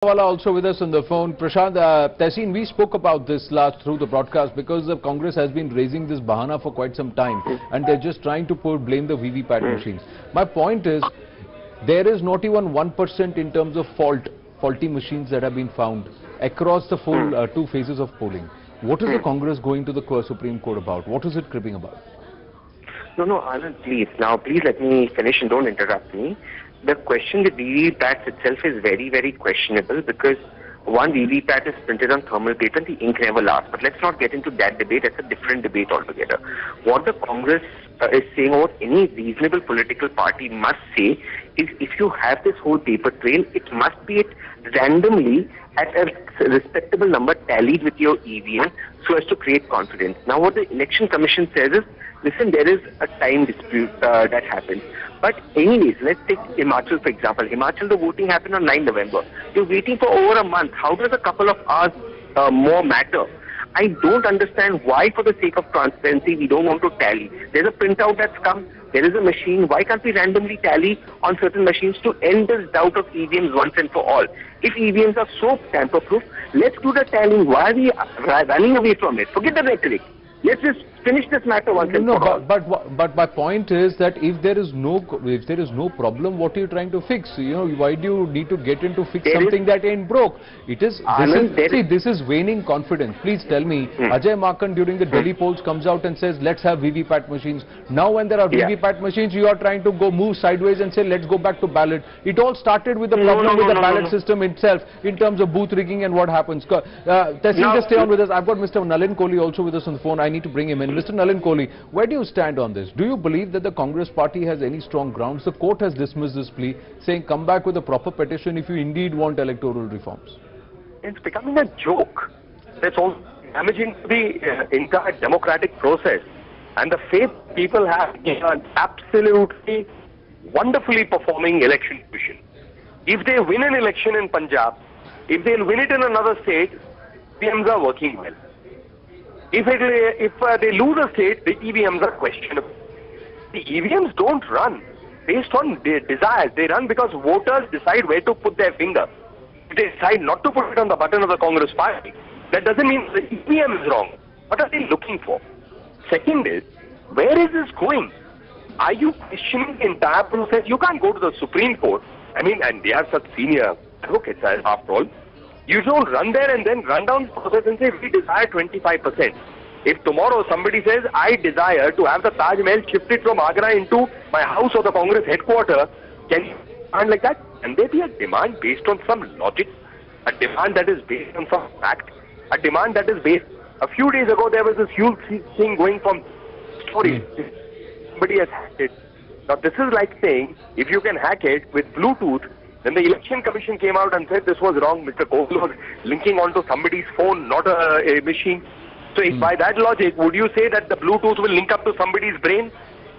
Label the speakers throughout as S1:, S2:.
S1: Poonawala also with us on the phone. Prashant, Tehseen, we spoke about this last through the broadcast because the Congress has been raising this bahana for quite some time and they're just trying to blame the VVPAT machines. My point is, there is not even 1% in terms of faulty machines that have been found across the full two phases of polling. What is the Congress going to the Supreme Court about? What is it cribbing about?
S2: No, Anand, please. Now, please let me finish and don't interrupt me. The question with VVPAT itself is very, very questionable because one, VVPAT is printed on thermal paper and the ink never lasts. But let's not get into that debate. That's a different debate altogether. What the Congress is saying, or what any reasonable political party must say, is if you have this whole paper trail, it must be randomly at a respectable number tallied with your EVM so as to create confidence. Now, what the Election Commission says is, listen, there is a time dispute that happens. But anyways, let's take Himachal, for example. Himachal, the voting happened on 9 November. You're waiting for over a month. How does a couple of hours more matter? I don't understand why, for the sake of transparency, we don't want to tally. There's a printout that's come. There is a machine. Why can't we randomly tally on certain machines to end this doubt of EVMs once and for all? If EVMs are so tamper-proof, let's do the tallying. Why are we running away from it? Forget the rhetoric. Let's just finish this matter once and for all.
S1: But my point is that if there is no problem, what are you trying to fix? You know, why do you need to get into something that ain't broke? This is waning confidence. Please tell me, Ajay Makan during the Delhi polls comes out and says, let's have VVPAT machines. Now when there are VVPAT machines, you are trying to move sideways and say, let's go back to ballot. It all started with the problem with the ballot system itself in terms of booth rigging and what happens. Tehseen, just stay on with us. I've got Mr. Nalin Kohli also with us on the phone. I need to bring him in. Mr. Nalin Kohli, where do you stand on this? Do you believe that the Congress party has any strong grounds? The court has dismissed this plea, saying come back with a proper petition if you indeed want electoral reforms.
S3: It's becoming a joke. That's all damaging to the entire democratic process. And the faith people have in an absolutely wonderfully performing election commission. If they win an election in Punjab, if they'll win it in another state, EVMs are working well. If they lose a state, the EVMs are questionable. The EVMs don't run based on their desires. They run because voters decide where to put their finger. If they decide not to put it on the button of the Congress party, that doesn't mean the EVM is wrong. What are they looking for? Second is, where is this going? Are you questioning the entire process? You can't go to the Supreme Court. I mean, and they are such senior advocates after all. You don't run there and then run down the process and say, we desire 25%. If tomorrow somebody says, I desire to have the Taj Mahal shifted from Agra into my house or the Congress headquarters, can you demand like that? Can there be a demand based on some logic? A demand that is based on some fact? A demand that is based... A few days ago, there was this huge thing going from stories. Somebody has hacked it. Now, this is like saying, if you can hack it with Bluetooth, then the Election Commission came out and said this was wrong. Mr. Kohli was linking onto somebody's phone, not a machine. So if by that logic, would you say that the Bluetooth will link up to somebody's brain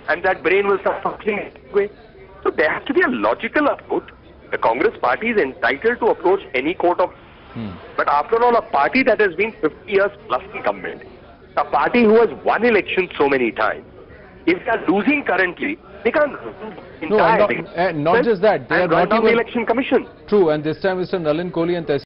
S3: and that brain will start functioning anyway? So there has to be a logical approach. The Congress party is entitled to approach any court of... But after all, a party that has been 50 years plus in government, a party who has won elections so many times, if they are losing currently, they can't
S1: not just that. They are not even
S3: the Election Commission.
S1: True, and this time Mr. Nalin Kohli and Tehseen